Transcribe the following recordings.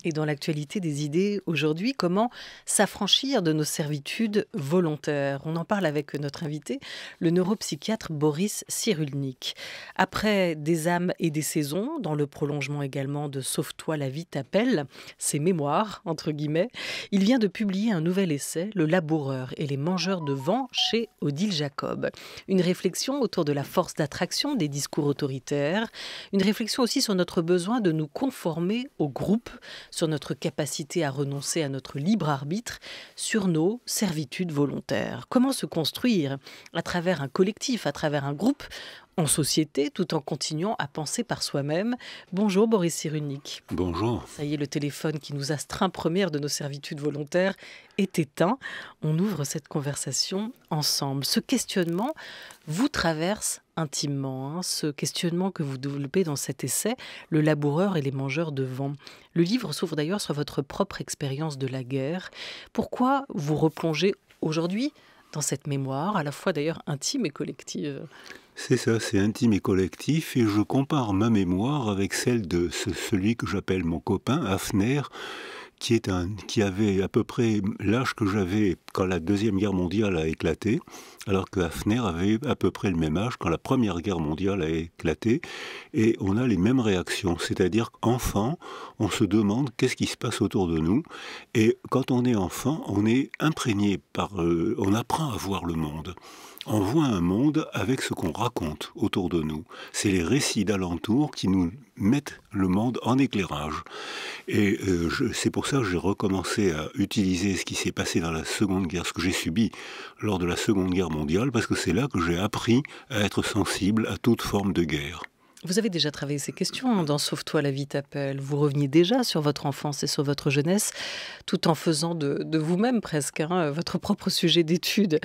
Et dans l'actualité des idées aujourd'hui, comment s'affranchir de nos servitudes volontaires? On en parle avec notre invité, le neuropsychiatre Boris Cyrulnik. Après Des âmes et des saisons, dans le prolongement également de Sauve-toi, la vie t'appelle, ses mémoires, entre guillemets, il vient de publier un nouvel essai, Le laboureur et les mangeurs de vent, chez Odile Jacob. Une réflexion autour de la force d'attraction des discours autoritaires, une réflexion aussi sur notre besoin de nous conformer au groupe, sur notre capacité à renoncer à notre libre arbitre, sur nos servitudes volontaires. Comment se construire à travers un collectif, à travers un groupe, en société, tout en continuant à penser par soi-même? Bonjour Boris Cyrulnik. Bonjour. Ça y est, le téléphone qui nous astreint première de nos servitudes volontaires est éteint. On ouvre cette conversation ensemble. Ce questionnement vous traverse intimement, ce questionnement que vous développez dans cet essai, Le laboureur et les mangeurs de vent. Le livre s'ouvre d'ailleurs sur votre propre expérience de la guerre. Pourquoi vous replongez aujourd'hui dans cette mémoire, à la fois d'ailleurs intime et collective? C'est ça, c'est intime et collectif, et je compare ma mémoire avec celle de celui que j'appelle mon copain, Hafner, qui avait à peu près l'âge que j'avais quand la Deuxième Guerre mondiale a éclaté, alors que Hafner avait à peu près le même âge quand la Première Guerre mondiale a éclaté, et on a les mêmes réactions, c'est-à-dire qu'enfant, on se demande qu'est-ce qui se passe autour de nous, et quand on est enfant, on est imprégné on apprend à voir le monde. On voit un monde avec ce qu'on raconte autour de nous. C'est les récits d'alentour qui nous mettent le monde en éclairage. Et c'est pour ça que j'ai recommencé à utiliser ce qui s'est passé dans la Seconde Guerre, ce que j'ai subi lors de la Seconde Guerre mondiale, parce que c'est là que j'ai appris à être sensible à toute forme de guerre. Vous avez déjà travaillé ces questions dans Sauve-toi, la vie t'appelle. Vous reveniez déjà sur votre enfance et sur votre jeunesse, tout en faisant de vous-même presque votre propre sujet d'étude.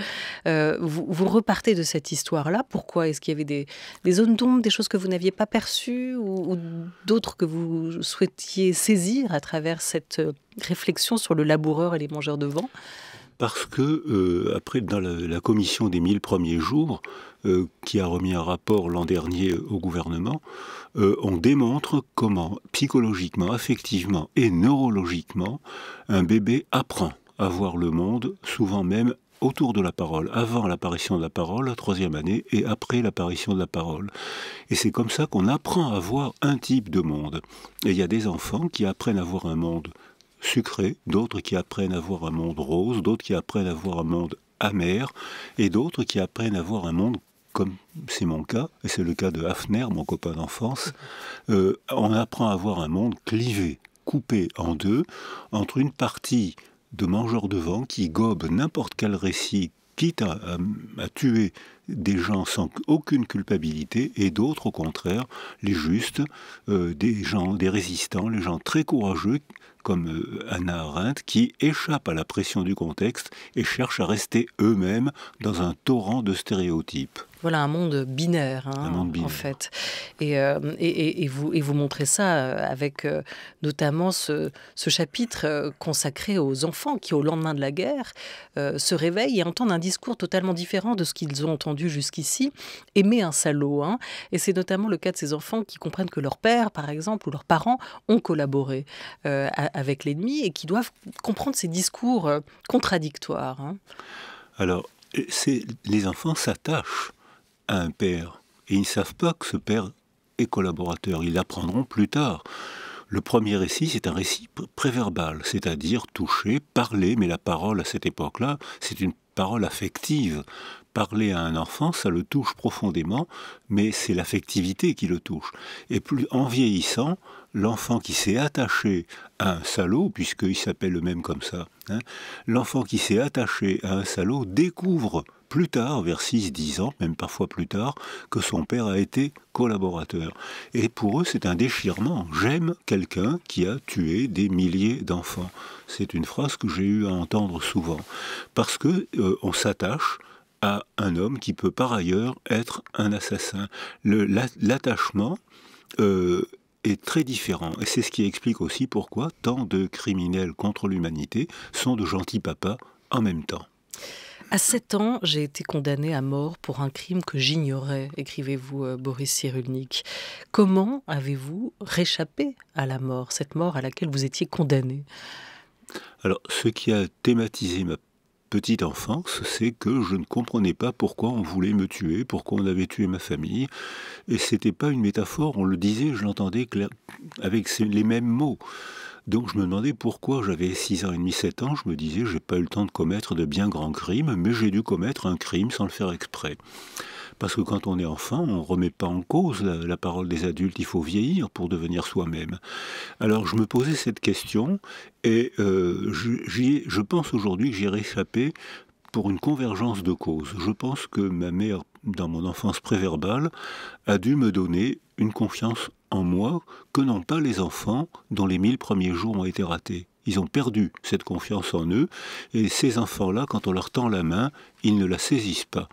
Vous repartez de cette histoire-là. Pourquoi? Est-ce qu'il y avait des zones d'ombre, des choses que vous n'aviez pas perçues ou d'autres que vous souhaitiez saisir à travers cette réflexion sur le laboureur et les mangeurs de vent? Parce que, après, dans la commission des 1000 premiers jours, qui a remis un rapport l'an dernier au gouvernement, on démontre comment, psychologiquement, affectivement et neurologiquement, un bébé apprend à voir le monde, souvent même autour de la parole, avant l'apparition de la parole, la 3e année, et après l'apparition de la parole. Et c'est comme ça qu'on apprend à voir un type de monde. Et il y a des enfants qui apprennent à voir un monde sucré, d'autres qui apprennent à voir un monde rose, d'autres qui apprennent à voir un monde amer, et d'autres qui apprennent à voir un monde comme c'est mon cas, et c'est le cas de Hafner, mon copain d'enfance. On apprend à voir un monde clivé, coupé en deux, entre une partie de mangeurs de vent qui gobent n'importe quel récit, quitte à tuer des gens sans aucune culpabilité, et d'autres, au contraire, les justes, des gens, des résistants, les gens très courageux, comme Hannah Arendt, qui échappent à la pression du contexte et cherchent à rester eux-mêmes dans un torrent de stéréotypes. Voilà un monde binaire, Un monde binaire. en fait. Et vous montrez ça avec notamment ce chapitre consacré aux enfants qui, au lendemain de la guerre, se réveillent et entendent un discours totalement différent de ce qu'ils ont entendu jusqu'ici. Aimer un salaud. Et c'est notamment le cas de ces enfants qui comprennent que leur père, par exemple, ou leurs parents ont collaboré avec l'ennemi et qui doivent comprendre ces discours contradictoires. Alors, les enfants s'attachent à un père, et ils ne savent pas que ce père est collaborateur, ils l'apprendront plus tard. Le premier récit, c'est un récit préverbal, c'est-à-dire toucher, parler, mais la parole à cette époque-là, c'est une parole affective. Parler à un enfant, ça le touche profondément, mais c'est l'affectivité qui le touche. Et plus en vieillissant, l'enfant qui s'est attaché à un salaud, puisqu'il s'appelle le même comme ça, l'enfant qui s'est attaché à un salaud découvre plus tard, vers 6-10 ans, même parfois plus tard, que son père a été collaborateur. Et pour eux, c'est un déchirement. J'aime quelqu'un qui a tué des milliers d'enfants. C'est une phrase que j'ai eu à entendre souvent. Parce que on s'attache à un homme qui peut par ailleurs être un assassin. L'attachement est très différent. Et c'est ce qui explique aussi pourquoi tant de criminels contre l'humanité sont de gentils papas en même temps. À 7 ans, j'ai été condamné à mort pour un crime que j'ignorais, écrivez-vous, Boris Cyrulnik. Comment avez-vous réchappé à la mort, cette mort à laquelle vous étiez condamné? Alors, ce qui a thématisé ma petite enfance, c'est que je ne comprenais pas pourquoi on voulait me tuer, pourquoi on avait tué ma famille. Et c'était pas une métaphore, on le disait, je l'entendais avec les mêmes mots. Donc je me demandais pourquoi j'avais 6 ans et demi, 7 ans, je me disais, j'ai pas eu le temps de commettre de bien grands crimes, mais j'ai dû commettre un crime sans le faire exprès. Parce que quand on est enfant, on ne remet pas en cause la parole des adultes, il faut vieillir pour devenir soi-même. Alors je me posais cette question et je pense aujourd'hui que j'y ai réchappé pour une convergence de causes. Je pense que ma mère, dans mon enfance préverbale, a dû me donner une confiance en moi que n'ont pas les enfants dont les 1000 premiers jours ont été ratés. Ils ont perdu cette confiance en eux, et ces enfants-là, quand on leur tend la main, ils ne la saisissent pas.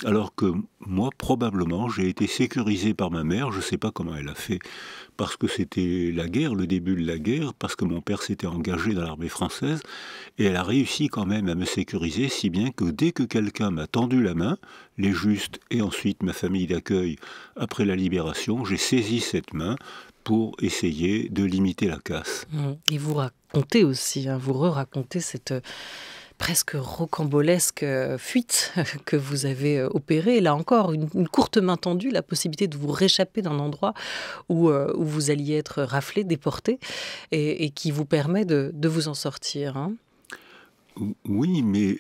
Alors que moi, probablement, j'ai été sécurisé par ma mère, je ne sais pas comment elle a fait, parce que c'était la guerre, le début de la guerre, parce que mon père s'était engagé dans l'armée française, et elle a réussi quand même à me sécuriser, si bien que dès que quelqu'un m'a tendu la main, les justes et ensuite ma famille d'accueil après la libération, j'ai saisi cette main pour essayer de limiter la casse. Et vous racontez aussi, vous re-racontez cette presque rocambolesque fuite que vous avez opérée. Là encore, une courte main tendue, la possibilité de vous réchapper d'un endroit où vous alliez être raflé, déporté, et qui vous permet de vous en sortir. Oui, mais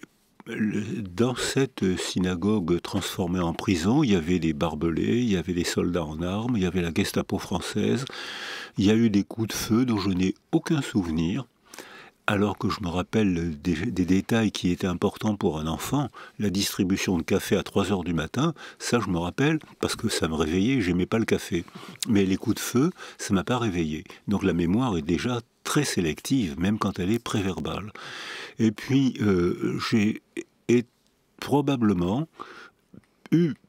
dans cette synagogue transformée en prison, il y avait des barbelés, il y avait des soldats en armes, il y avait la Gestapo française, il y a eu des coups de feu dont je n'ai aucun souvenir. Alors que je me rappelle des détails qui étaient importants pour un enfant, la distribution de café à 3 heures du matin, ça je me rappelle parce que ça me réveillait, j'aimais pas le café. Mais les coups de feu, ça m'a pas réveillé. Donc la mémoire est déjà très sélective, même quand elle est préverbale. Et puis j'ai probablement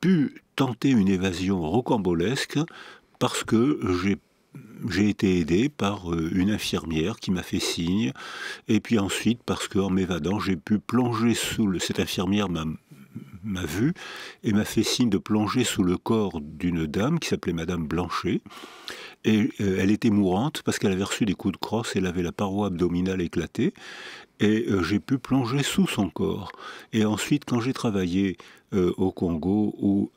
pu tenter une évasion rocambolesque parce que j'ai été aidé par une infirmière qui m'a fait signe, et puis ensuite parce qu'en m'évadant, j'ai pu plonger cette infirmière m'a vu et m'a fait signe de plonger sous le corps d'une dame qui s'appelait Madame Blanchet. Et elle était mourante parce qu'elle avait reçu des coups de crosse, elle avait la paroi abdominale éclatée, et j'ai pu plonger sous son corps. Et ensuite, quand j'ai travaillé au Congo ou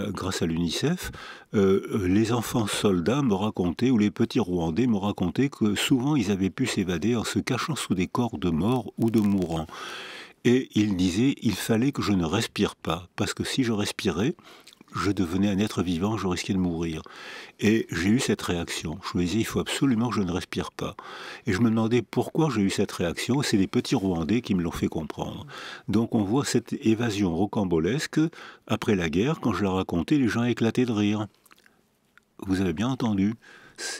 grâce à l'UNICEF, les enfants soldats me racontaient, ou les petits Rwandais me racontaient que souvent ils avaient pu s'évader en se cachant sous des corps de morts ou de mourants. Et ils disaient, il fallait que je ne respire pas, parce que si je respirais, je devenais un être vivant, je risquais de mourir. Et j'ai eu cette réaction. Je me disais, il faut absolument que je ne respire pas. Et je me demandais pourquoi j'ai eu cette réaction. C'est les petits Rwandais qui me l'ont fait comprendre. Donc on voit cette évasion rocambolesque. Après la guerre, quand je la racontais, les gens éclataient de rire. Vous avez bien entendu.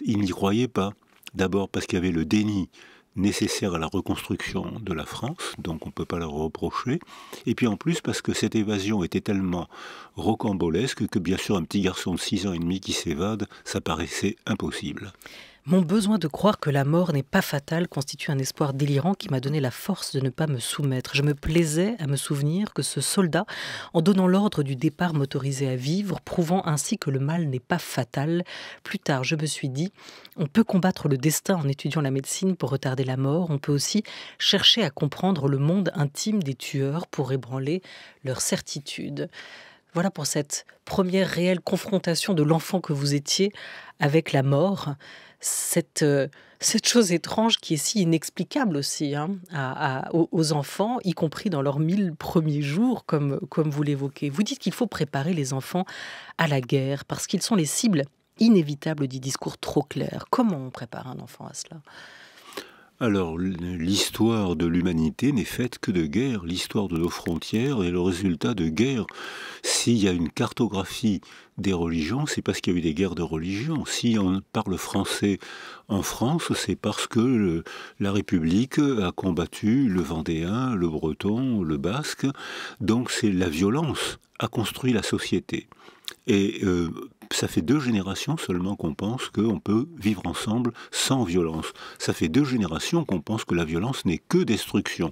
Ils n'y croyaient pas. D'abord parce qu'il y avait le déni nécessaire à la reconstruction de la France, donc on ne peut pas leur reprocher. Et puis en plus parce que cette évasion était tellement rocambolesque que bien sûr un petit garçon de 6 ans et demi qui s'évade, ça paraissait impossible. Mon besoin de croire que la mort n'est pas fatale constitue un espoir délirant qui m'a donné la force de ne pas me soumettre. Je me plaisais à me souvenir que ce soldat, en donnant l'ordre du départ motorisé à vivre, prouvant ainsi que le mal n'est pas fatal, plus tard je me suis dit, on peut combattre le destin en étudiant la médecine pour retarder la mort, on peut aussi chercher à comprendre le monde intime des tueurs pour ébranler leur certitude. Voilà pour cette première réelle confrontation de l'enfant que vous étiez avec la mort. Cette chose étrange qui est si inexplicable aussi aux enfants, y compris dans leurs 1000 premiers jours, comme vous l'évoquez. Vous dites qu'il faut préparer les enfants à la guerre, parce qu'ils sont les cibles inévitables du discours trop clair. Comment on prépare un enfant à cela ? Alors, l'histoire de l'humanité n'est faite que de guerre. L'histoire de nos frontières est le résultat de guerres. S'il y a une cartographie des religions, c'est parce qu'il y a eu des guerres de religion. Si on parle français en France, c'est parce que la République a combattu le Vendéen, le Breton, le Basque. Donc c'est la violence a construit la société. Et ça fait 2 générations seulement qu'on pense qu'on peut vivre ensemble sans violence. Ça fait 2 générations qu'on pense que la violence n'est que destruction.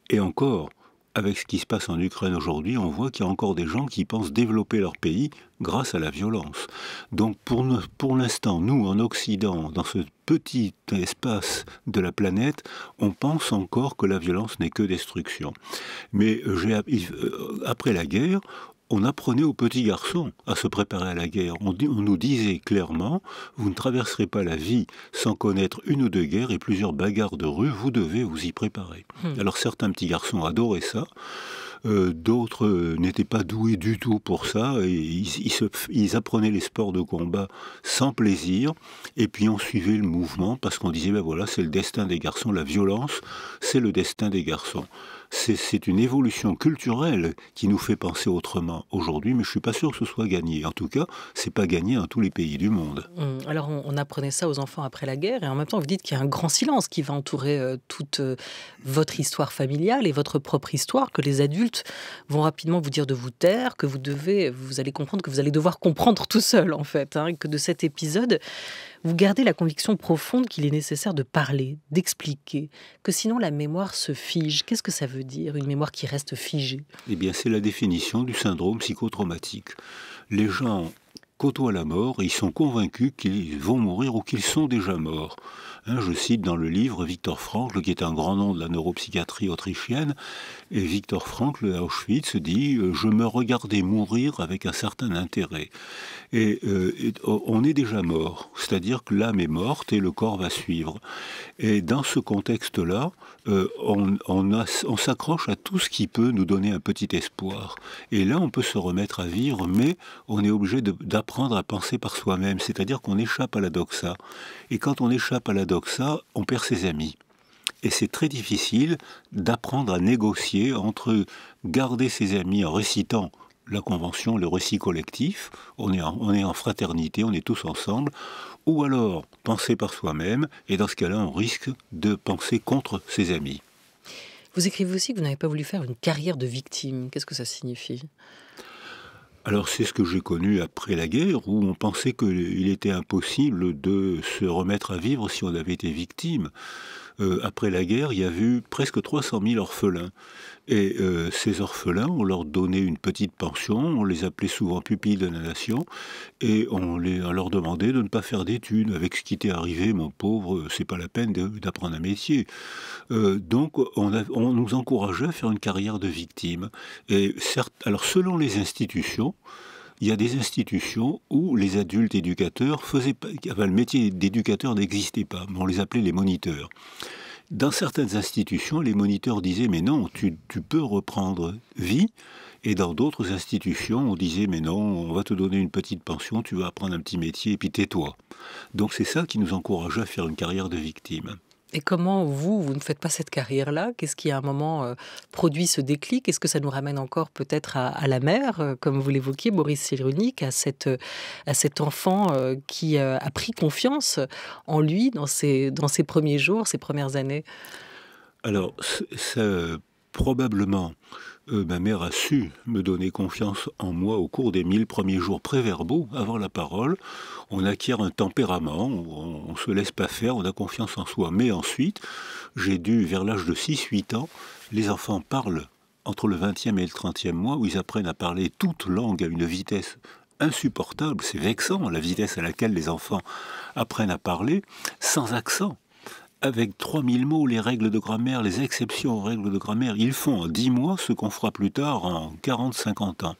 Et encore, avec ce qui se passe en Ukraine aujourd'hui, on voit qu'il y a encore des gens qui pensent développer leur pays grâce à la violence. Donc pour l'instant, nous, en Occident, dans ce petit espace de la planète, on pense encore que la violence n'est que destruction. Mais après la guerre, on apprenait aux petits garçons à se préparer à la guerre. On nous disait clairement, vous ne traverserez pas la vie sans connaître une ou deux guerres et plusieurs bagarres de rue, vous devez vous y préparer. Alors certains petits garçons adoraient ça, d'autres n'étaient pas doués du tout pour ça, et ils apprenaient les sports de combat sans plaisir, et puis on suivait le mouvement, parce qu'on disait, ben voilà, c'est le destin des garçons, la violence, c'est le destin des garçons. C'est une évolution culturelle qui nous fait penser autrement aujourd'hui, mais je ne suis pas sûr que ce soit gagné. En tout cas, ce n'est pas gagné dans tous les pays du monde. Alors, on apprenait ça aux enfants après la guerre, et en même temps, vous dites qu'il y a un grand silence qui va entourer toute votre histoire familiale et votre propre histoire, que les adultes vont rapidement vous dire de vous taire, que vous allez comprendre que vous allez devoir comprendre tout seul, en fait, et que de cet épisode, vous gardez la conviction profonde qu'il est nécessaire de parler, d'expliquer, que sinon la mémoire se fige. Qu'est-ce que ça veut dire, une mémoire qui reste figée? Eh bien, c'est la définition du syndrome psychotraumatique. Les gens côtoient la mort et ils sont convaincus qu'ils vont mourir ou qu'ils sont déjà morts. Je cite dans le livre Viktor Frankl, qui est un grand nom de la neuropsychiatrie autrichienne, et Viktor Frankl, à Auschwitz, dit « Je me regardais mourir avec un certain intérêt ». Et on est déjà mort, c'est-à-dire que l'âme est morte et le corps va suivre. Et dans ce contexte-là, on s'accroche à tout ce qui peut nous donner un petit espoir. Et là, on peut se remettre à vivre, mais on est obligé d'apprendre à penser par soi-même, c'est-à-dire qu'on échappe à la doxa. Et quand on échappe à la doxa, on perd ses amis. Et c'est très difficile d'apprendre à négocier entre garder ses amis en récitant la convention, le récit collectif, on est en fraternité, on est tous ensemble, ou alors penser par soi-même, et dans ce cas-là, on risque de penser contre ses amis. Vous écrivez aussi que vous n'avez pas voulu faire une carrière de victime. Qu'est-ce que ça signifie ? Alors c'est ce que j'ai connu après la guerre, où on pensait qu'il était impossible de se remettre à vivre si on avait été victime. Après la guerre, il y a eu presque 300 000 orphelins. Et ces orphelins, on leur donnait une petite pension, on les appelait souvent pupilles de la nation, et on leur demandait de ne pas faire d'études. Avec ce qui était arrivé, mon pauvre, c'est pas la peine d'apprendre un métier. Donc on nous encourageait à faire une carrière de victime. Et certes, alors selon les institutions, il y a des institutions où les adultes éducateurs le métier d'éducateur n'existait pas, mais on les appelait les moniteurs. Dans certaines institutions, les moniteurs disaient « mais non, tu peux reprendre vie ». Et dans d'autres institutions, on disait « mais non, on va te donner une petite pension, tu vas apprendre un petit métier et puis tais-toi ». Donc c'est ça qui nous encourageait à faire une carrière de victime. Et comment vous ne faites pas cette carrière-là? Qu'est-ce qui, à un moment, produit ce déclic? Est-ce que ça nous ramène encore peut-être à la mère, comme vous l'évoquiez, Boris Cyrulnik, à cet enfant qui a pris confiance en lui dans ses premiers jours, ses premières années? Alors, probablement, ma mère a su me donner confiance en moi au cours des 1000 premiers jours préverbaux, avant la parole. On acquiert un tempérament, on ne se laisse pas faire, on a confiance en soi. Mais ensuite, j'ai dû, vers l'âge de 6-8 ans, les enfants parlent entre le 20e et le 30e mois, où ils apprennent à parler toute langue à une vitesse insupportable. C'est vexant, la vitesse à laquelle les enfants apprennent à parler, sans accent. Avec 3000 mots, les règles de grammaire, les exceptions aux règles de grammaire, ils font en 10 mois ce qu'on fera plus tard en 40-50 ans.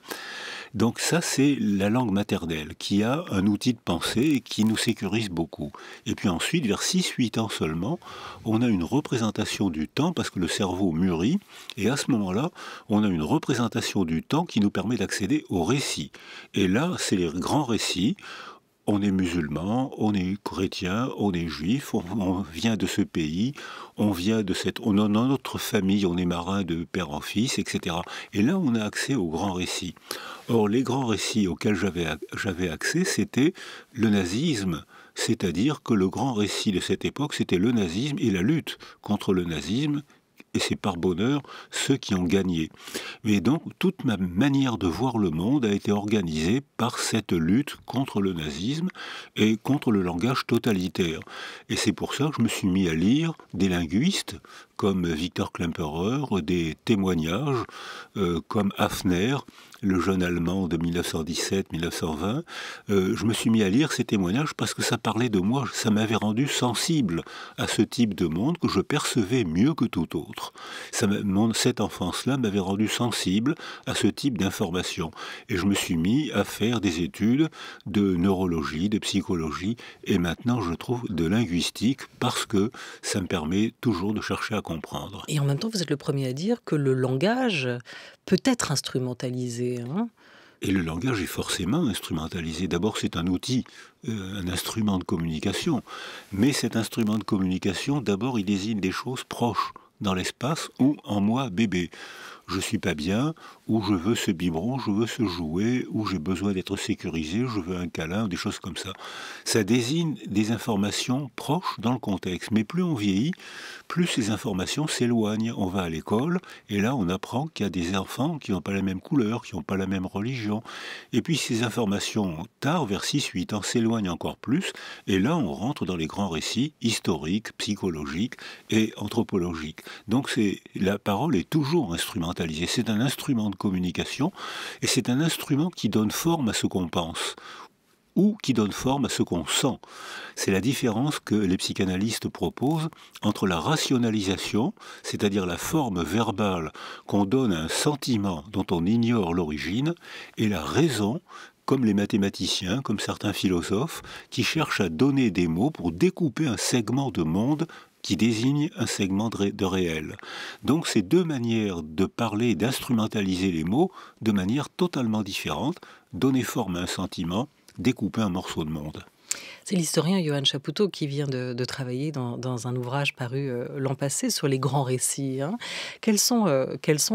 Donc ça, c'est la langue maternelle qui a un outil de pensée et qui nous sécurise beaucoup. Et puis ensuite, vers 6-8 ans seulement, on a une représentation du temps parce que le cerveau mûrit. Et à ce moment-là, on a une représentation du temps qui nous permet d'accéder au récit. Et là, c'est les grands récits. On est musulman, on est chrétien, on est juif, on vient de ce pays, on a notre famille, on est marin de père en fils, etc. Et là, on a accès aux grands récits. Or, les grands récits auxquels j'avais accès, c'était le nazisme, c'est-à-dire que le grand récit de cette époque, c'était le nazisme et la lutte contre le nazisme et c'est par bonheur ceux qui ont gagné. Et donc, toute ma manière de voir le monde a été organisée par cette lutte contre le nazisme et contre le langage totalitaire. Et c'est pour ça que je me suis mis à lire des linguistes comme Victor Klemperer, des témoignages comme Hafner, le jeune Allemand de 1917-1920. Je me suis mis à lire ces témoignages parce que ça parlait de moi, ça m'avait rendu sensible à ce type de monde que je percevais mieux que tout autre. Cette enfance-là m'avait rendu sensible à ce type d'informations. Et je me suis mis à faire des études de neurologie, de psychologie, et maintenant je trouve de linguistique parce que ça me permet toujours de chercher à comprendre. Et en même temps, vous êtes le premier à dire que le langage peut être instrumentalisé. Et le langage est forcément instrumentalisé. D'abord, c'est un outil, un instrument de communication. Mais cet instrument de communication, d'abord, il désigne des choses proches dans l'espace ou en moi, bébé. Je suis pas bien, ou je veux ce biberon, je veux ce jouet, ou j'ai besoin d'être sécurisé, je veux un câlin, des choses comme ça. Ça désigne des informations proches dans le contexte. Mais plus on vieillit, plus ces informations s'éloignent. On va à l'école, et là on apprend qu'il y a des enfants qui n'ont pas la même couleur, qui n'ont pas la même religion. Et puis ces informations, tard, vers 6-8 ans, s'éloignent encore plus, et là on rentre dans les grands récits historiques, psychologiques et anthropologiques. Donc la parole est toujours instrumentalisée. C'est un instrument de communication et c'est un instrument qui donne forme à ce qu'on pense ou qui donne forme à ce qu'on sent. C'est la différence que les psychanalystes proposent entre la rationalisation, c'est-à-dire la forme verbale qu'on donne à un sentiment dont on ignore l'origine, et la raison, comme les mathématiciens, comme certains philosophes, qui cherchent à donner des mots pour découper un segment de monde qui désigne un segment de réel. Donc c'est deux manières de parler et d'instrumentaliser les mots de manière totalement différente, donner forme à un sentiment, découper un morceau de monde. C'est l'historien Johann Chapoutot qui vient de travailler dans un ouvrage paru l'an passé sur les grands récits. Quels sont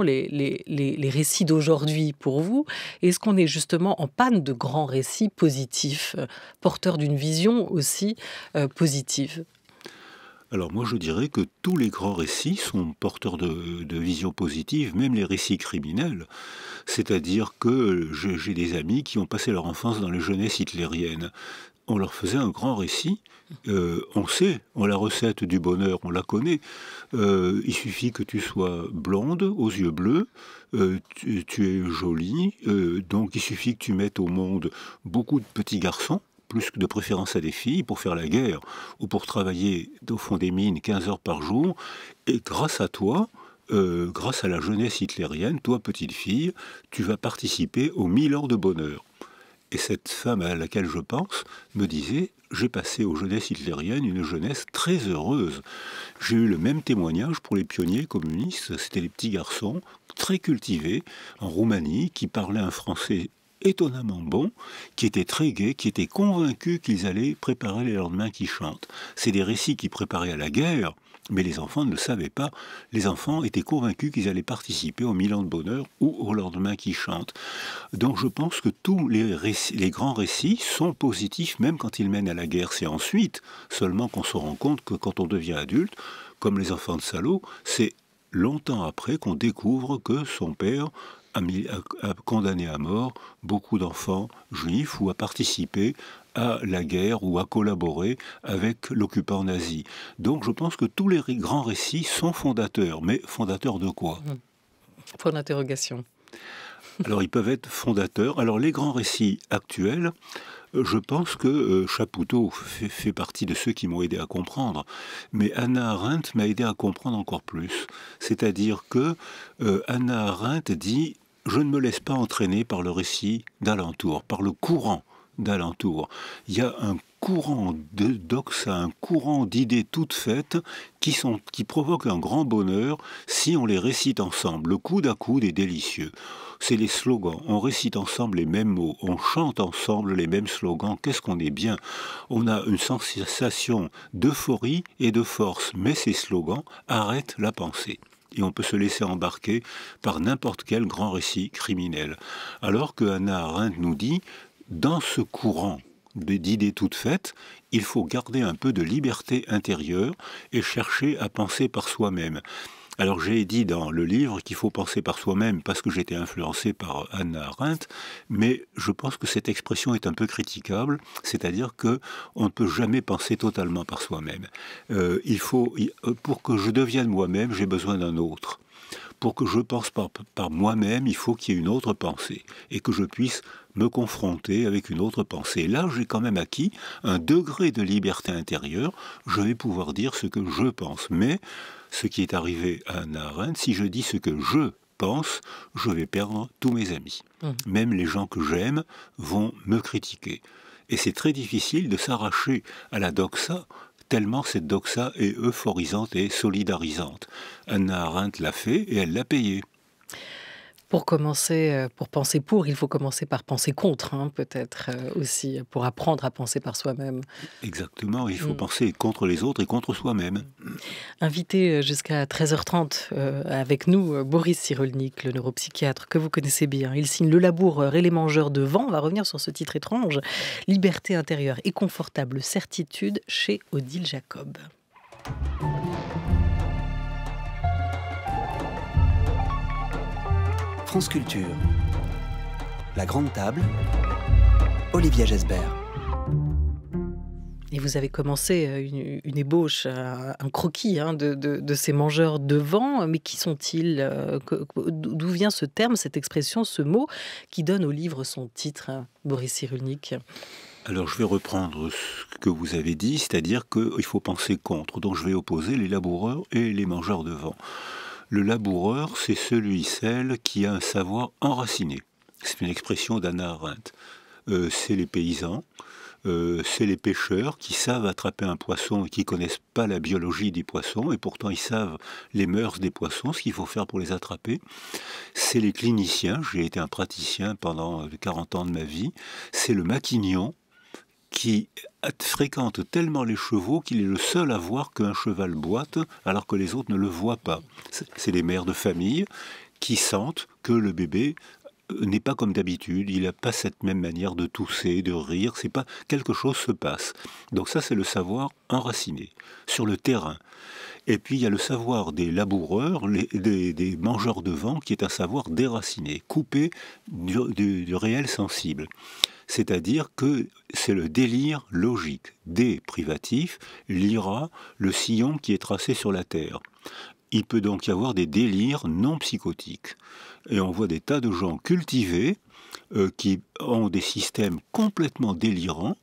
les récits d'aujourd'hui pour vous? Est-ce qu'on est justement en panne de grands récits positifs, porteurs d'une vision aussi positive? Alors moi je dirais que tous les grands récits sont porteurs de vision positive, même les récits criminels. C'est-à-dire que j'ai des amis qui ont passé leur enfance dans les jeunesses hitlériennes. On leur faisait un grand récit, on sait, la recette du bonheur, on la connaît. Il suffit que tu sois blonde, aux yeux bleus, tu es jolie, donc il suffit que tu mettes au monde beaucoup de petits garçons, plus que de préférence à des filles, pour faire la guerre ou pour travailler au fond des mines 15 heures par jour. Et grâce à toi, grâce à la jeunesse hitlérienne, toi, petite fille, tu vas participer aux 1000 ans de bonheur. Et cette femme à laquelle je pense me disait « J'ai passé aux jeunesses hitlériennes une jeunesse très heureuse. J'ai eu le même témoignage pour les pionniers communistes. C'était les petits garçons très cultivés en Roumanie qui parlaient un français étonnamment bon, qui étaient très gais, qui étaient convaincus qu'ils allaient préparer les lendemains qui chantent. C'est des récits qui préparaient à la guerre, mais les enfants ne le savaient pas. Les enfants étaient convaincus qu'ils allaient participer au 1000 ans de bonheur ou au lendemain qui chantent. Donc je pense que tous les grands récits sont positifs, même quand ils mènent à la guerre. C'est ensuite seulement qu'on se rend compte que quand on devient adulte, comme les enfants de Salo, c'est longtemps après qu'on découvre que son père a condamné à mort beaucoup d'enfants juifs ou a participé à la guerre ou à collaborer avec l'occupant nazi. Donc je pense que tous les grands récits sont fondateurs, mais fondateurs de quoi? Point d'interrogation. Alors ils peuvent être fondateurs. Alors les grands récits actuels, je pense que Chapoutot fait partie de ceux qui m'ont aidé à comprendre, mais Hannah Arendt m'a aidé à comprendre encore plus. C'est-à-dire que Hannah Arendt dit « Je ne me laisse pas entraîner par le récit d'alentour, par le courant d'alentour. Il y a un courant de doxa, un courant d'idées toutes faites qui provoquent un grand bonheur si on les récite ensemble. Le coude à coude est délicieux. C'est les slogans. On récite ensemble les mêmes mots. On chante ensemble les mêmes slogans. Qu'est-ce qu'on est bien. On a une sensation d'euphorie et de force. Mais ces slogans arrêtent la pensée. Et on peut se laisser embarquer par n'importe quel grand récit criminel. Alors que Hannah Arendt nous dit, dans ce courant d'idées toutes faites, il faut garder un peu de liberté intérieure et chercher à penser par soi-même. Alors j'ai dit dans le livre qu'il faut penser par soi-même parce que j'étais influencé par Hannah Arendt, mais je pense que cette expression est un peu critiquable, c'est-à-dire que on ne peut jamais penser totalement par soi-même. Pour que je devienne moi-même, j'ai besoin d'un autre. Pour que je pense par moi-même, il faut qu'il y ait une autre pensée et que je puisse me confronter avec une autre pensée. Là, j'ai quand même acquis un degré de liberté intérieure. Je vais pouvoir dire ce que je pense. Mais ce qui est arrivé à Hannah Arendt, si je dis ce que je pense, je vais perdre tous mes amis. Même les gens que j'aime vont me critiquer. Et c'est très difficile de s'arracher à la doxa, tellement cette doxa est euphorisante et solidarisante. Hannah Arendt l'a fait et elle l'a payé. Pour commencer, pour penser pour, il faut commencer par penser contre, hein, peut-être aussi, pour apprendre à penser par soi-même. Exactement, il faut penser contre les autres et contre soi-même. Invité jusqu'à 13h30 avec nous, Boris Cyrulnik, le neuropsychiatre que vous connaissez bien. Il signe Le Laboureur et les Mangeurs de Vent. On va revenir sur ce titre étrange. Liberté intérieure et confortable certitude chez Odile Jacob. France Culture. La Grande Table. Olivia Gesbert. Et vous avez commencé une ébauche, un croquis de ces mangeurs de vent. Mais qui sont-ils? D'où vient ce terme, cette expression, ce mot qui donne au livre son titre, Boris Cyrulnik? Alors je vais reprendre ce que vous avez dit, c'est-à-dire qu'il faut penser contre. Donc je vais opposer les laboureurs et les mangeurs de vent. Le laboureur, c'est celle qui a un savoir enraciné. C'est une expression d'Hannah Arendt. C'est les paysans, c'est les pêcheurs qui savent attraper un poisson et qui ne connaissent pas la biologie des poissons, et pourtant ils savent les mœurs des poissons, ce qu'il faut faire pour les attraper. C'est les cliniciens, j'ai été un praticien pendant 40 ans de ma vie. C'est le maquignon, qui fréquente tellement les chevaux qu'il est le seul à voir qu'un cheval boite alors que les autres ne le voient pas. C'est les mères de famille qui sentent que le bébé n'est pas comme d'habitude, il n'a pas cette même manière de tousser, de rire, c'est pas quelque chose se passe. Donc ça c'est le savoir enraciné sur le terrain. Et puis il y a le savoir des laboureurs, des mangeurs de vent, qui est un savoir déraciné, coupé du réel sensible. C'est-à-dire que c'est le délire logique. Dé privatif, lira, le sillon qui est tracé sur la Terre. Il peut donc y avoir des délires non psychotiques. Et on voit des tas de gens cultivés qui ont des systèmes complètement délirants,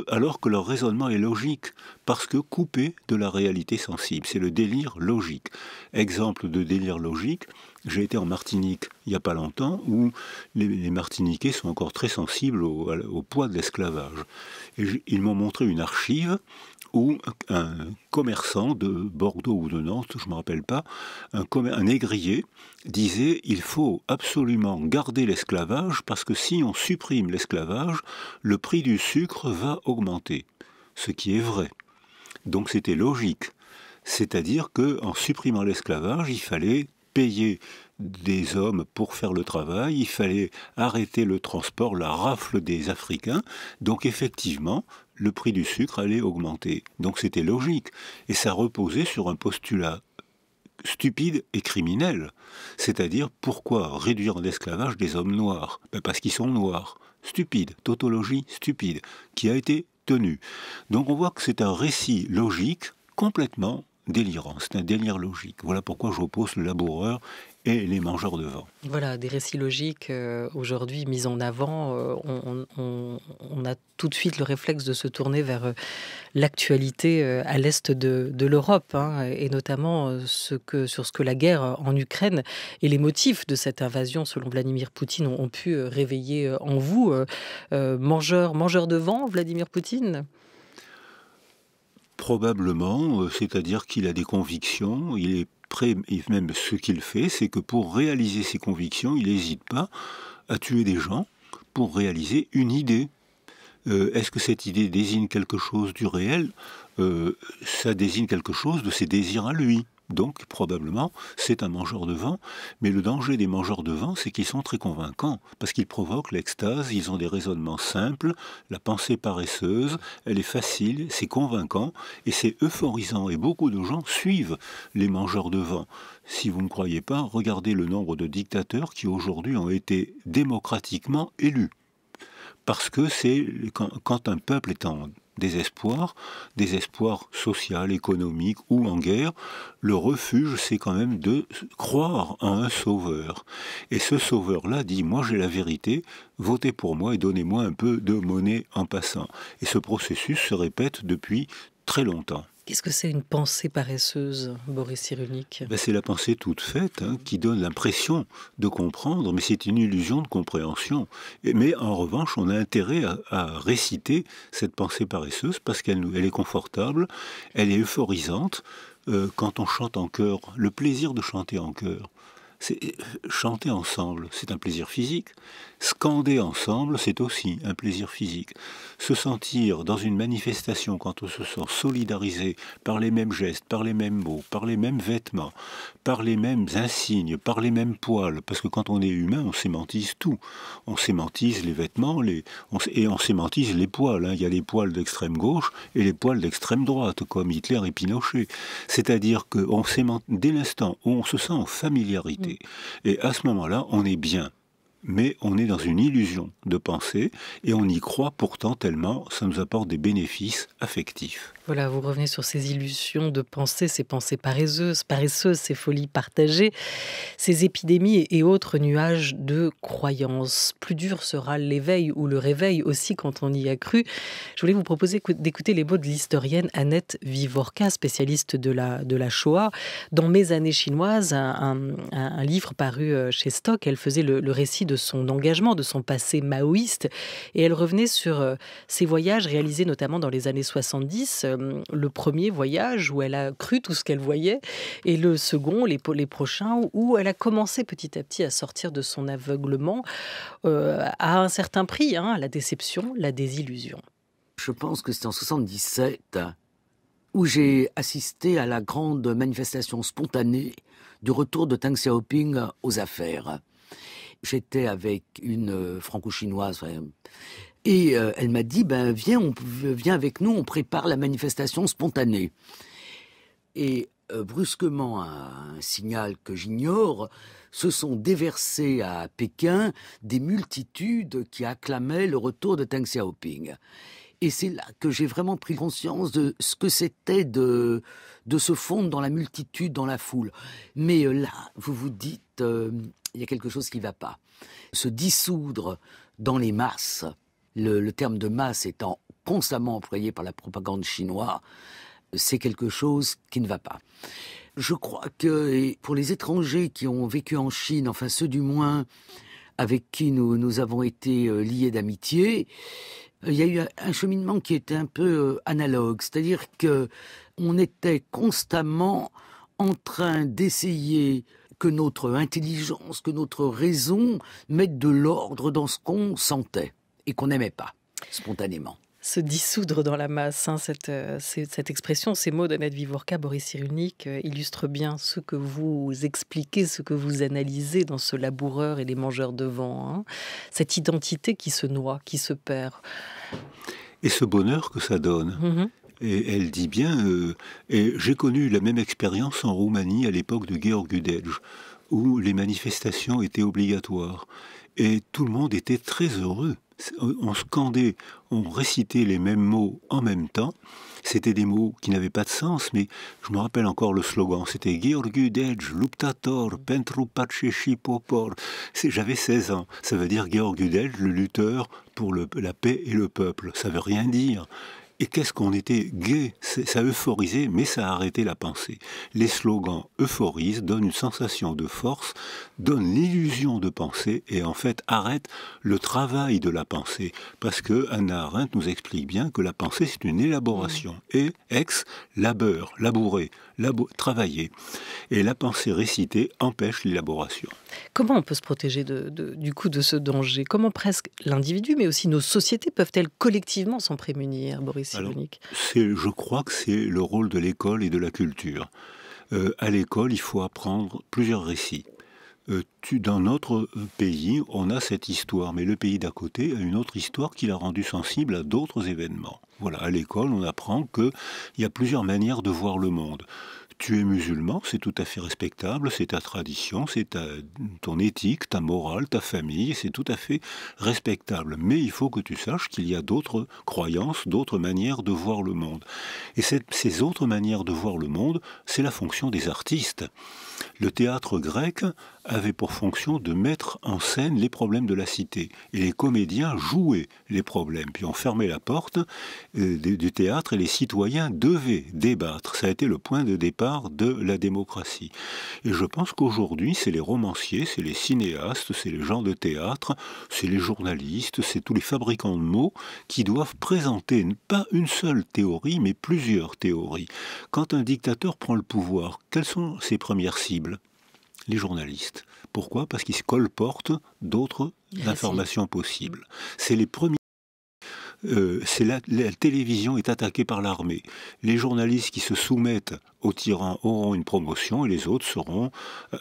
alors que leur raisonnement est logique, parce que coupé de la réalité sensible. C'est le délire logique. Exemple de délire logique, j'ai été en Martinique il n'y a pas longtemps, où les Martiniquais sont encore très sensibles au poids de l'esclavage. Et ils m'ont montré une archive où un commerçant de Bordeaux ou de Nantes, je ne me rappelle pas, un négrier disait « il faut absolument garder l'esclavage parce que si on supprime l'esclavage, le prix du sucre va augmenter ». Ce qui est vrai. Donc c'était logique. C'est-à-dire qu'en supprimant l'esclavage, il fallait payer des hommes pour faire le travail, il fallait arrêter le transport, la rafle des Africains. Donc effectivement, le prix du sucre allait augmenter. Donc c'était logique. Et ça reposait sur un postulat stupide et criminel. C'est-à-dire, pourquoi réduire en esclavage des hommes noirs? Parce qu'ils sont noirs. Stupide, tautologie stupide, qui a été tenue. Donc on voit que c'est un récit logique complètement délirant. C'est un délire logique. Voilà pourquoi j'oppose le laboureur et les mangeurs de vent. Voilà, des récits logiques aujourd'hui mis en avant. On a tout de suite le réflexe de se tourner vers l'actualité à l'est de l'Europe, hein, et notamment sur ce que la guerre en Ukraine et les motifs de cette invasion, selon Vladimir Poutine, ont pu réveiller en vous. Mangeur de vent, Vladimir Poutine ? Probablement, c'est-à-dire qu'il a des convictions, il est prêt, et même ce qu'il fait, c'est que pour réaliser ses convictions, il n'hésite pas à tuer des gens pour réaliser une idée. Est-ce que cette idée désigne quelque chose du réel? Ça désigne quelque chose de ses désirs à lui. Donc, probablement, c'est un mangeur de vent. Mais le danger des mangeurs de vent, c'est qu'ils sont très convaincants, parce qu'ils provoquent l'extase, ils ont des raisonnements simples, la pensée paresseuse, elle est facile, c'est convaincant, et c'est euphorisant. Et beaucoup de gens suivent les mangeurs de vent. Si vous ne croyez pas, regardez le nombre de dictateurs qui aujourd'hui ont été démocratiquement élus. Parce que c'est quand un peuple est en désespoir social, économique ou en guerre, le refuge, c'est quand même de croire en un sauveur. Et ce sauveur-là dit, moi j'ai la vérité, votez pour moi et donnez-moi un peu de monnaie en passant. Et ce processus se répète depuis très longtemps. Qu'est-ce que c'est une pensée paresseuse, Boris Cyrulnik ? C'est la pensée toute faite qui donne l'impression de comprendre, mais c'est une illusion de compréhension. Mais en revanche, on a intérêt à réciter cette pensée paresseuse parce qu'elle est confortable, elle est euphorisante. Quand on chante en chœur, le plaisir de chanter en chœur, c'est chanter ensemble, c'est un plaisir physique. Scander ensemble, c'est aussi un plaisir physique. Se sentir dans une manifestation quand on se sent solidarisé par les mêmes gestes, par les mêmes mots, par les mêmes vêtements, par les mêmes insignes, par les mêmes poils, parce que quand on est humain, on sémantise tout. On sémantise les vêtements et on sémantise les poils. Il y a les poils d'extrême gauche et les poils d'extrême droite, comme Hitler et Pinochet. C'est-à-dire que dès l'instant où on se sent en familiarité, et à ce moment-là, on est bien. Mais on est dans une illusion de pensée et on y croit pourtant tellement ça nous apporte des bénéfices affectifs. Voilà, vous revenez sur ces illusions de pensée, ces pensées paresseuses, ces folies partagées, ces épidémies et autres nuages de croyances. Plus dur sera l'éveil ou le réveil aussi quand on y a cru. Je voulais vous proposer d'écouter les mots de l'historienne Annette Vivorka, spécialiste de la Shoah. Dans Mes années chinoises, un livre paru chez Stock, elle faisait le récit de son engagement, de son passé maoïste, et elle revenait sur ses voyages réalisés notamment dans les années 70, le premier voyage où elle a cru tout ce qu'elle voyait, et le second, les prochains, où elle a commencé petit à petit à sortir de son aveuglement à un certain prix, la déception, la désillusion. Je pense que c'était en 77 où j'ai assisté à la grande manifestation spontanée du retour de Deng Xiaoping aux affaires. J'étais avec une franco-chinoise et elle m'a dit viens avec nous, on prépare la manifestation spontanée. Et brusquement, un signal que j'ignore, se sont déversés à Pékin des multitudes qui acclamaient le retour de Deng Xiaoping. Et c'est là que j'ai vraiment pris conscience de ce que c'était de se fondre dans la multitude, dans la foule. Mais là, vous vous dites, il y a quelque chose qui ne va pas. Se dissoudre dans les masses, le terme de masse étant constamment employé par la propagande chinoise, c'est quelque chose qui ne va pas. Je crois que pour les étrangers qui ont vécu en Chine, enfin ceux du moins avec qui nous avons été liés d'amitié, il y a eu un cheminement qui était un peu analogue, c'est-à-dire qu'on était constamment en train d'essayer que notre intelligence, que notre raison mette de l'ordre dans ce qu'on sentait et qu'on n'aimait pas, spontanément. Se dissoudre dans la masse, cette expression, ces mots d'Annette Vivorka, Boris Cyrulnik, illustrent bien ce que vous expliquez, ce que vous analysez dans ce laboureur et les mangeurs de vent. Cette identité qui se noie, qui se perd. Et ce bonheur que ça donne. Et elle dit bien, et j'ai connu la même expérience en Roumanie à l'époque de Gheorghe Udej, où les manifestations étaient obligatoires. Et tout le monde était très heureux. On scandait, on récitait les mêmes mots en même temps. C'était des mots qui n'avaient pas de sens, mais je me rappelle encore le slogan. C'était Gheorghe Udej, luptator, pentru pace și popor. J'avais 16 ans. Ça veut dire Gheorghe Udej, le lutteur pour la paix et le peuple. Ça veut rien dire. Et qu'est-ce qu'on était gai, ça euphorisait, mais ça arrêtait la pensée. Les slogans euphorisent, donnent une sensation de force, donnent l'illusion de penser et en fait arrêtent le travail de la pensée. Parce que Hannah Arendt nous explique bien que la pensée c'est une élaboration. Et labeur, labourer, travailler. Et la pensée récitée empêche l'élaboration. Comment on peut se protéger du coup de ce danger ? Comment presque l'individu, mais aussi nos sociétés peuvent-elles collectivement s'en prémunir, Boris Cyrulnik ? Je crois que c'est le rôle de l'école et de la culture. À l'école, il faut apprendre plusieurs récits. Dans notre pays, on a cette histoire, mais le pays d'à côté a une autre histoire qui l'a rendu sensible à d'autres événements. Voilà, à l'école, on apprend qu'il y a plusieurs manières de voir le monde. Tu es musulman, c'est tout à fait respectable, c'est ta tradition, c'est ton éthique, ta morale, ta famille, c'est tout à fait respectable. Mais il faut que tu saches qu'il y a d'autres croyances, d'autres manières de voir le monde. Et ces autres manières de voir le monde, c'est la fonction des artistes. Le théâtre grec avait pour fonction de mettre en scène les problèmes de la cité. Et les comédiens jouaient les problèmes. Puis on fermait la porte du théâtre et les citoyens devaient débattre. Ça a été le point de départ de la démocratie. Et je pense qu'aujourd'hui, c'est les romanciers, c'est les cinéastes, c'est les gens de théâtre, c'est les journalistes, c'est tous les fabricants de mots qui doivent présenter pas une seule théorie, mais plusieurs théories. Quand un dictateur prend le pouvoir, quelles sont ses premières cibles ? Les journalistes. Pourquoi ? Parce qu'ils se colportent d'autres informations possibles. C'est les premiers. La télévision est attaquée par l'armée. Les journalistes qui se soumettent aux tyrans auront une promotion et les autres seront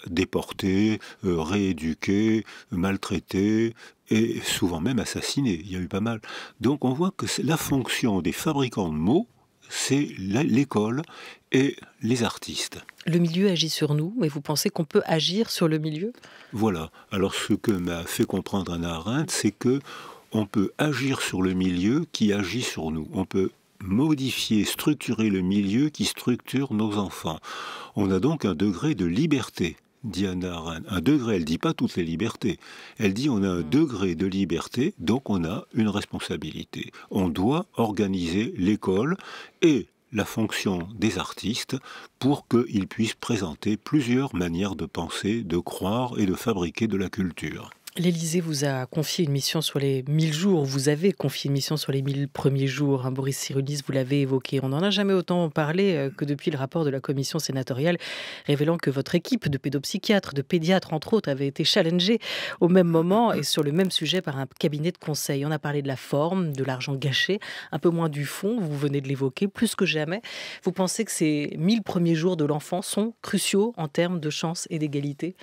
déportés, rééduqués, maltraités et souvent même assassinés. Il y a eu pas mal. Donc on voit que la fonction des fabricants de mots, c'est l'école et les artistes. Le milieu agit sur nous, mais vous pensez qu'on peut agir sur le milieu ? Voilà. Alors ce que m'a fait comprendre Hannah Arendt, c'est que on peut agir sur le milieu qui agit sur nous. On peut modifier, structurer le milieu qui structure nos enfants. On a donc un degré de liberté, dit Hannah Arendt. Un degré, elle ne dit pas toutes les libertés. Elle dit on a un degré de liberté, donc on a une responsabilité. On doit organiser l'école et la fonction des artistes pour qu'ils puissent présenter plusieurs manières de penser, de croire et de fabriquer de la culture. L'Élysée vous a confié une mission sur les 1000 jours. Vous avez confié une mission sur les 1000 premiers jours. Boris Cyrulnik, vous l'avez évoqué. On n'en a jamais autant parlé que depuis le rapport de la commission sénatoriale révélant que votre équipe de pédopsychiatres, de pédiatres, entre autres, avait été challengée au même moment et sur le même sujet par un cabinet de conseil. On a parlé de la forme, de l'argent gâché, un peu moins du fond. Vous venez de l'évoquer, plus que jamais. Vous pensez que ces 1000 premiers jours de l'enfant sont cruciaux en termes de chance et d'égalité ?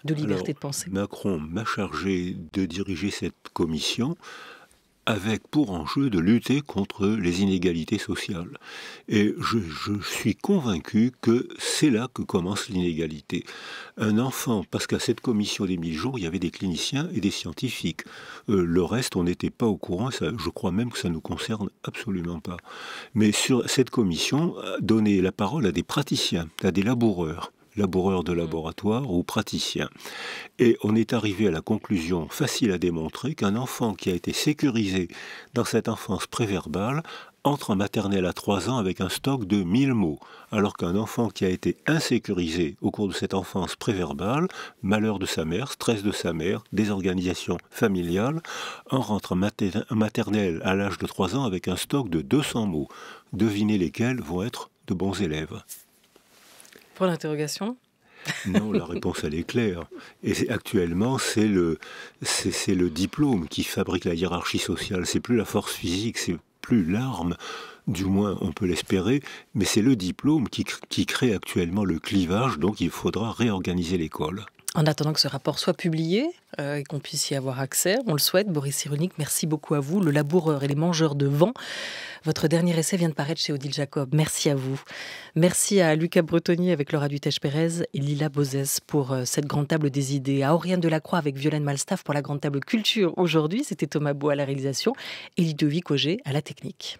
De liberté de penser. Macron m'a chargé de diriger cette commission avec pour enjeu de lutter contre les inégalités sociales. Et je suis convaincu que c'est là que commence l'inégalité. Un enfant, parce qu'à cette commission des 1000 jours, il y avait des cliniciens et des scientifiques. Le reste, on n'était pas au courant, je crois même que ça ne nous concerne absolument pas. Mais sur cette commission, donner la parole à des praticiens, à des laboureurs de laboratoire ou praticiens. Et on est arrivé à la conclusion facile à démontrer qu'un enfant qui a été sécurisé dans cette enfance préverbale entre en maternelle à 3 ans avec un stock de 1000 mots, alors qu'un enfant qui a été insécurisé au cours de cette enfance préverbale, malheur de sa mère, stress de sa mère, désorganisation familiale, en rentre en maternelle à l'âge de 3 ans avec un stock de 200 mots. Devinez lesquels vont être de bons élèves. Pour l'interrogation ? Non, la réponse elle est claire. Et actuellement, c'est le diplôme qui fabrique la hiérarchie sociale. C'est plus la force physique, c'est plus l'arme, du moins on peut l'espérer, mais c'est le diplôme qui crée actuellement le clivage, donc il faudra réorganiser l'école. En attendant que ce rapport soit publié et qu'on puisse y avoir accès, on le souhaite. Boris Cyrulnik, merci beaucoup à vous. Le laboureur et les mangeurs de vent. Votre dernier essai vient de paraître chez Odile Jacob. Merci à vous. Merci à Lucas Bretonnier avec Laura Dutèche-Pérez et Lila Bozès pour cette grande table des idées. À Oriane Delacroix avec Violaine Malstaff pour la grande table culture. Aujourd'hui, c'était Thomas Beau à la réalisation et Ludovic Auger à la technique.